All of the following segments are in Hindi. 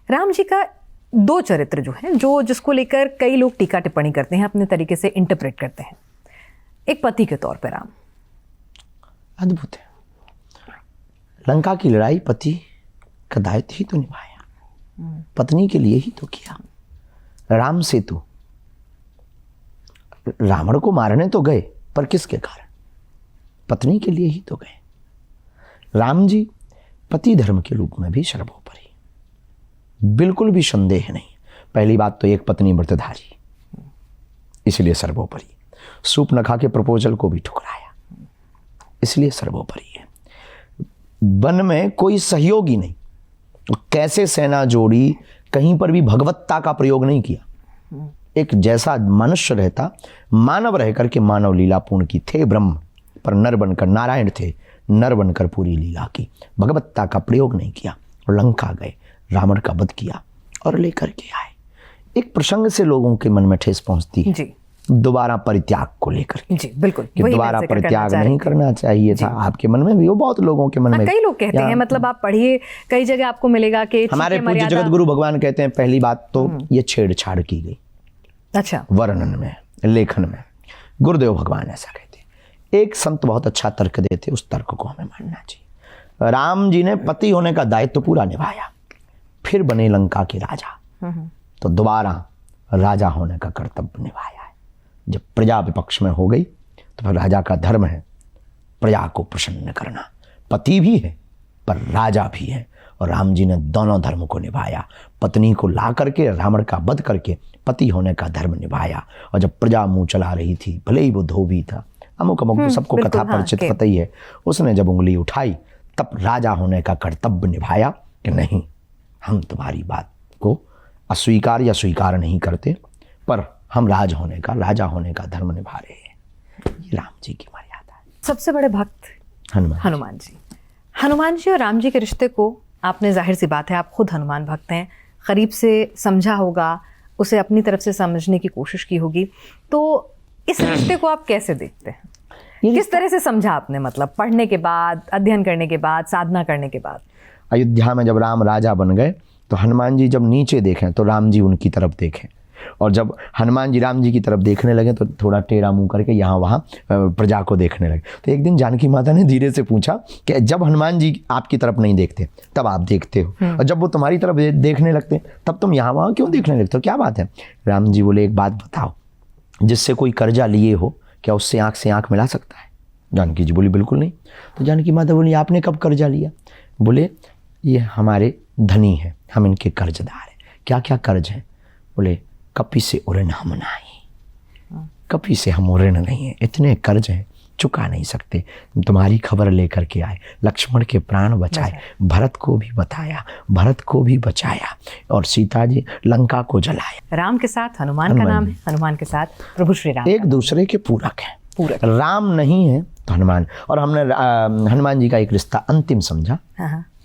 राम जी का दो चरित्र जो है, जो जिसको लेकर कई लोग टीका टिप्पणी करते हैं, अपने तरीके से इंटरप्रेट करते हैं। एक पति के तौर पे राम अद्भुत है। लंका की लड़ाई पति का दायित्व ही तो निभाया, पत्नी के लिए ही तो किया। राम सेतु, रावण को मारने तो गए, पर किसके कारण? पत्नी के लिए ही तो गए। राम जी पति धर्म के रूप में भी सर्वोपरि, बिल्कुल भी संदेह नहीं। पहली बात तो एक पत्नी व्रतधारी, इसलिए सर्वोपरि। सूर्पनखा के प्रपोजल को भी ठुकराया, इसलिए सर्वोपरि है। वन में कोई सहयोगी नहीं, कैसे सेना जोड़ी, कहीं पर भी भगवत्ता का प्रयोग नहीं किया। एक जैसा मनुष्य रहता, मानव रह करके मानव लीला पूर्ण की। थे ब्रह्म पर नर बनकर, नारायण थे नर बनकर पूरी लीला की। भगवत्ता का प्रयोग नहीं किया। लंका गए, रावण का वध किया और लेकर के आए। एक प्रसंग से लोगों के मन में ठेस पहुंचती है जी, दोबारा परित्याग को लेकर। जी बिल्कुल, कि दोबारा परित्याग नहीं करना चाहिए था। आपके मन में भी, वो बहुत लोगों के मन में। कई लोग कहते हैं, मतलब आप पढ़िए, कई जगह आपको मिलेगा कि हमारे पूज्य जगत गुरु भगवान कहते हैं, पहली बात तो ये छेड़छाड़ की गई। अच्छा, वर्णन में, लेखन में। गुरुदेव भगवान ऐसा कहते हैं। एक संत बहुत अच्छा तर्क देते, उस तर्क को हमें मानना चाहिए। राम जी ने पति होने का दायित्व पूरा निभाया, फिर बने लंका के राजा, तो दोबारा राजा होने का कर्तव्य निभाया है। जब प्रजा विपक्ष में हो गई तो फिर राजा का धर्म है प्रजा को प्रसन्न करना। पति भी है पर राजा भी है, और राम जी ने दोनों धर्म को निभाया। पत्नी को ला करके, रावण का वध करके पति होने का धर्म निभाया। और जब प्रजा मुंह चला रही थी, भले ही वो धोबी था, अमुक अमुक तो सबको कथा परिचित पता ही है, उसने जब उंगली उठाई तब राजा होने का कर्तव्य निभाया कि नहीं, हम तुम्हारी बात को अस्वीकार या स्वीकार नहीं करते, पर हम राजा होने का धर्म निभा रहे हैं। ये राम जी की मर्यादा है। सबसे बड़े भक्त हनुमान जी और राम जी के रिश्ते को आपने, जाहिर सी बात है आप खुद हनुमान भक्त हैं, करीब से समझा होगा, उसे अपनी तरफ से समझने की कोशिश की होगी, तो इस रिश्ते को आप कैसे देखते हैं? किस तरह से समझा आपने, मतलब पढ़ने के बाद, अध्ययन करने के बाद, साधना करने के बाद? अयोध्या में जब राम राजा बन गए तो हनुमान जी जब नीचे देखें तो राम जी उनकी तरफ देखें, और जब हनुमान जी राम जी की तरफ देखने लगे तो थोड़ा टेढ़ा मुंह करके यहाँ वहाँ प्रजा को देखने लगे। तो एक दिन जानकी माता ने धीरे से पूछा कि जब हनुमान जी आपकी तरफ नहीं देखते तब आप देखते हो, और जब वो तुम्हारी तरफ देखने लगते तब तुम यहाँ वहाँ क्यों देखने लगते हो, क्या बात है? राम जी बोले, एक बात बताओ, जिससे कोई कर्जा लिए हो क्या उससे आँख मिला सकता है? जानकी जी बोली, बिल्कुल नहीं। तो जानकी माता बोली, आपने कब कर्जा लिया? बोले, ये हमारे धनी है, हम इनके कर्जदार हैं। क्या क्या कर्ज है? बोले, कपि से ऋण हम नहीं, कपि से हम ऋण नहीं है, इतने कर्ज हैं चुका नहीं सकते। तुम्हारी खबर लेकर के आए, लक्ष्मण के प्राण बचाए, भरत को भी बताया, भरत को भी बचाया, और सीता जी लंका को जलाया। राम के साथ हनुमान का नाम है, हनुमान के साथ प्रभु श्री राम, एक दूसरे के पूरक हैं। राम नहीं है तो हनुमान, और हमने हनुमान जी का एक रिश्ता अंतिम समझा।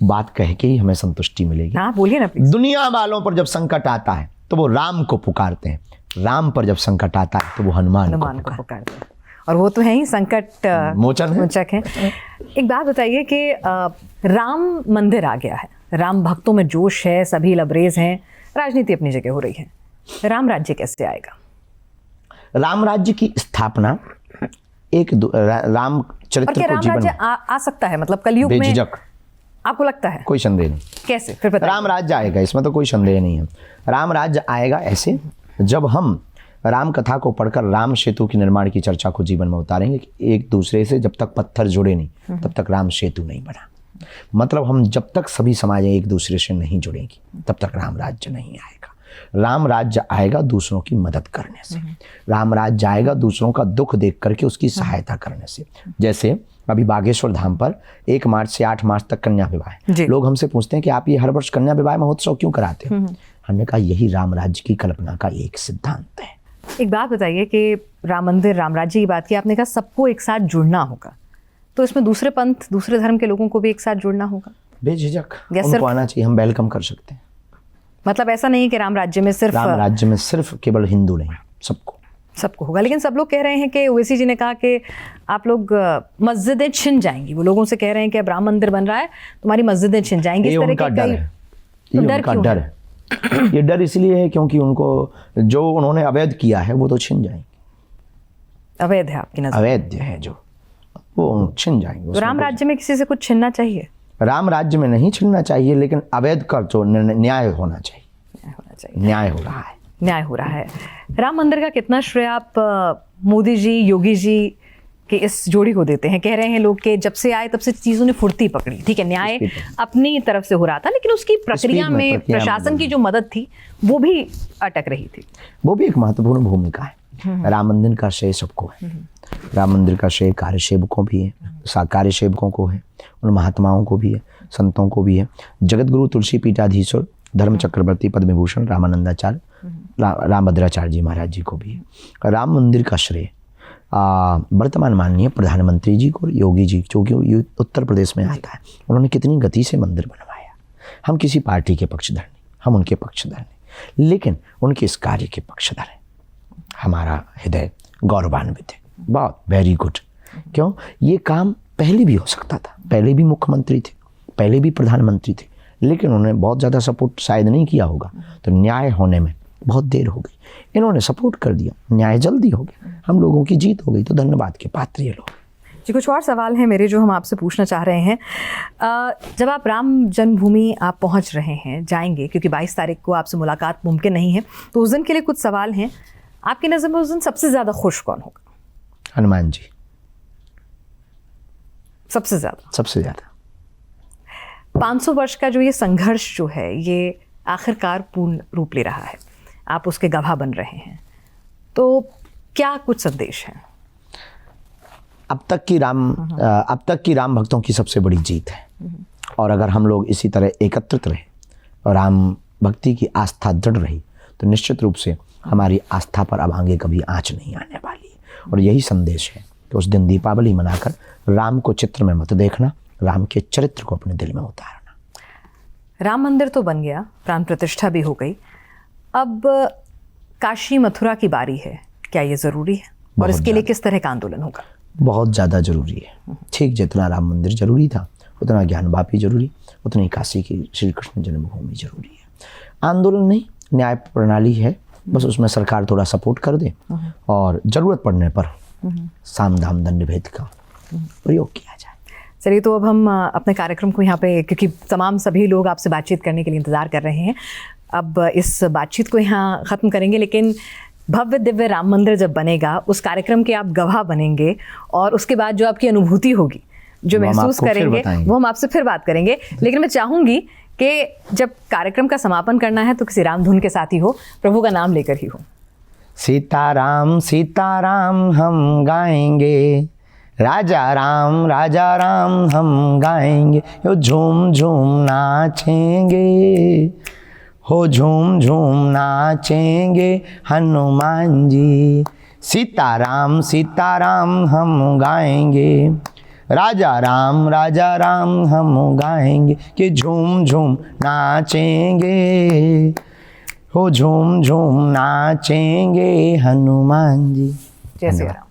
बात कह के ही हमें संतुष्टि मिलेगी। हाँ, बोलिए ना प्लीज। दुनिया वालों पर जब संकट आता है तो वो राम को पुकारते हैं, राम पर जब संकट आता है तो वो हनुमान को पुकारते हैं, और वो तो है ही संकट मोचक है। एक बात बताइए कि राम मंदिर आ गया है, राम भक्तों में जोश है, सभी लबरेज हैं, राजनीति अपनी जगह हो रही है, राम राज्य कैसे आएगा? राम राज्य की स्थापना एक राम चरित्र को जीवन आ सकता है, मतलब कलयुग में, बेझिझक, आपको लगता है? कोई संदेह नहीं। कैसे फिर बताइए? राम राज्य आएगा, इसमें तो कोई संदेह नहीं है। राम राज्य आएगा ऐसे, जब हम राम कथा को पढ़कर राम सेतु के निर्माण की चर्चा को जीवन में उतारेंगे कि एक दूसरे से जब तक पत्थर जुड़े नहीं तब तक राम सेतु नहीं बना। मतलब हम जब तक सभी समाजें एक दूसरे से नहीं जुड़ेंगी तब तक राम राज्य नहीं आएगा। राम राज्य आएगा दूसरों की मदद करने से, राम राज्य आएगा दूसरों का दुख देख करके उसकी सहायता करने से। जैसे अभी बागेश्वर धाम पर 1 मार्च से 8 मार्च तक कन्या विवाह है। लोग हमसे पूछते हैं कि आप ये हर वर्ष कन्या विवाह महोत्सव क्यों कराते हो? हमने कहा यही राम राज्य की कल्पना का एक सिद्धांत है। एक बात बताइए कि राम मंदिर, राम राज्य की बात की आपने, कहा सबको एक साथ जुड़ना होगा, तो इसमें दूसरे पंथ, दूसरे धर्म के लोगों को भी एक साथ जुड़ना होगा? बेझिझक उनको आना चाहिए, हम वेलकम कर सकते हैं। मतलब ऐसा नहीं कि राम राज्य में सिर्फ केवल हिंदू नहीं, सबको होगा। लेकिन सब लोग कह रहे हैं कि ओवैसी जी ने कहा कि आप लोग मस्जिदें छिन जाएंगी, वो लोगों से कह रहे हैं कि अब राम मंदिर बन रहा है, तुम्हारी मस्जिदें छिन जाएंगी। इस तरह के कई डर है, ये डर इसलिए है क्योंकि उनको जो उन्होंने अवैध किया है वो तो छिन जाएंगे। अवैध है आपकी नजर? अवैध है जो, वो छिन जाएंगे। तो राम राज्य में किसी से कुछ छीनना चाहिए? राम राज्य में नहीं छिनना चाहिए, लेकिन अवैध का जो न्याय होना चाहिए। न्याय हो रहा है, न्याय हो रहा है। राम मंदिर का कितना श्रेय आप मोदी जी, योगी जी के इस जोड़ी को देते हैं? कह रहे हैं लोग कि जब से आए तब से चीजों ने फुर्ती पकड़ी। ठीक है, न्याय अपनी तरफ से हो रहा था, लेकिन उसकी प्रक्रिया में प्रशासन की जो मदद थी वो भी अटक रही थी। वो भी एक महत्वपूर्ण भूमिका है। राम मंदिर का श्रेय सबको है। राम मंदिर का श्रेय कार्य सेवकों भी है, कार्य सेवकों को है, उन महात्माओं को भी है, संतों को भी है। जगत गुरु तुलसी पीठाधीश्वर धर्म चक्रवर्ती पद्म विभूषण रामानंदाचार्य रामभद्राचार्य जी महाराज जी को भी है। राम मंदिर का श्रेय वर्तमान माननीय प्रधानमंत्री जी को, योगी जी, जो कि उत्तर प्रदेश में आता है, उन्होंने कितनी गति से मंदिर बनवाया। हम किसी पार्टी के पक्षधर नहीं, हम उनके पक्षधर नहीं, लेकिन उनके इस कार्य के पक्षधर हैं। हमारा हृदय गौरवान्वित है, बहुत वेरी गुड। क्यों? ये काम पहले भी हो सकता था, पहले भी मुख्यमंत्री थे, पहले भी प्रधानमंत्री थे, लेकिन उन्होंने बहुत ज़्यादा सपोर्ट शायद नहीं किया होगा, तो न्याय होने में बहुत देर हो गई। इन्होंने सपोर्ट कर दिया, न्याय जल्दी हो गया, हम लोगों की जीत हो गई, तो धन्यवाद के पात्र ये लोग। जी, कुछ और सवाल हैं मेरे जो हम आपसे पूछना चाह रहे हैं। जब आप राम जन्मभूमि आप पहुंच रहे हैं, जाएंगे, क्योंकि 22 तारीख को आपसे मुलाकात मुमकिन नहीं है, तो उस दिन के लिए कुछ सवाल हैं। आपकी नज़र में उस दिन सबसे ज़्यादा खुश कौन होगा? हनुमान जी। सबसे ज़्यादा? सबसे ज़्यादा। 500 वर्ष का जो ये संघर्ष जो है, ये आखिरकार पूर्ण रूप ले रहा है, आप उसके गवाह बन रहे हैं, तो क्या कुछ संदेश हैं? अब तक की राम भक्तों की सबसे बड़ी जीत है, और अगर हम लोग इसी तरह एकत्रित रहे और राम भक्ति की आस्था दृढ़ रही, तो निश्चित रूप से हमारी आस्था पर अब आगे कभी आँच नहीं आने वाली है। और यही संदेश है कि उस दिन दीपावली मनाकर राम को चित्र में मत देखना, राम के चरित्र को अपने दिल में उतारना। राम मंदिर तो बन गया, प्राण प्रतिष्ठा भी हो गई, अब काशी मथुरा की बारी है, क्या ये ज़रूरी है? और इसके लिए किस तरह का आंदोलन होगा? बहुत ज़्यादा ज़रूरी है। ठीक जितना राम मंदिर जरूरी था, उतना ज्ञान वापी जरूरी, उतनी काशी की श्री कृष्ण जन्मभूमि जरूरी है। आंदोलन नहीं, न्याय प्रणाली है, बस उसमें सरकार थोड़ा सपोर्ट कर दे और ज़रूरत पड़ने पर साम दाम दंड भेद का प्रयोग किया जाए। चलिए, तो अब हम अपने कार्यक्रम को यहाँ पे, क्योंकि तमाम सभी लोग आपसे बातचीत करने के लिए इंतज़ार कर रहे हैं, अब इस बातचीत को यहाँ ख़त्म करेंगे, लेकिन भव्य दिव्य राम मंदिर जब बनेगा, उस कार्यक्रम के आप गवाह बनेंगे, और उसके बाद जो आपकी अनुभूति होगी, जो महसूस करेंगे, वो हम आपसे फिर बात करेंगे। लेकिन मैं चाहूँगी कि जब कार्यक्रम का समापन करना है तो किसी राम धुन के साथ ही हो, प्रभु का नाम लेकर ही हो। सीताराम सीताराम हम गाएंगे, राजा राम हम गाएंगे, यो झूम झूम नाचेंगे, हो झूम झूम नाचेंगे हनुमान जी। सीताराम हम गाएंगे, राजा राम हम गाएंगे, कि झूम झूम नाचेंगे, हो झूम झूम नाचेंगे हनुमान जी। जय श्री राम।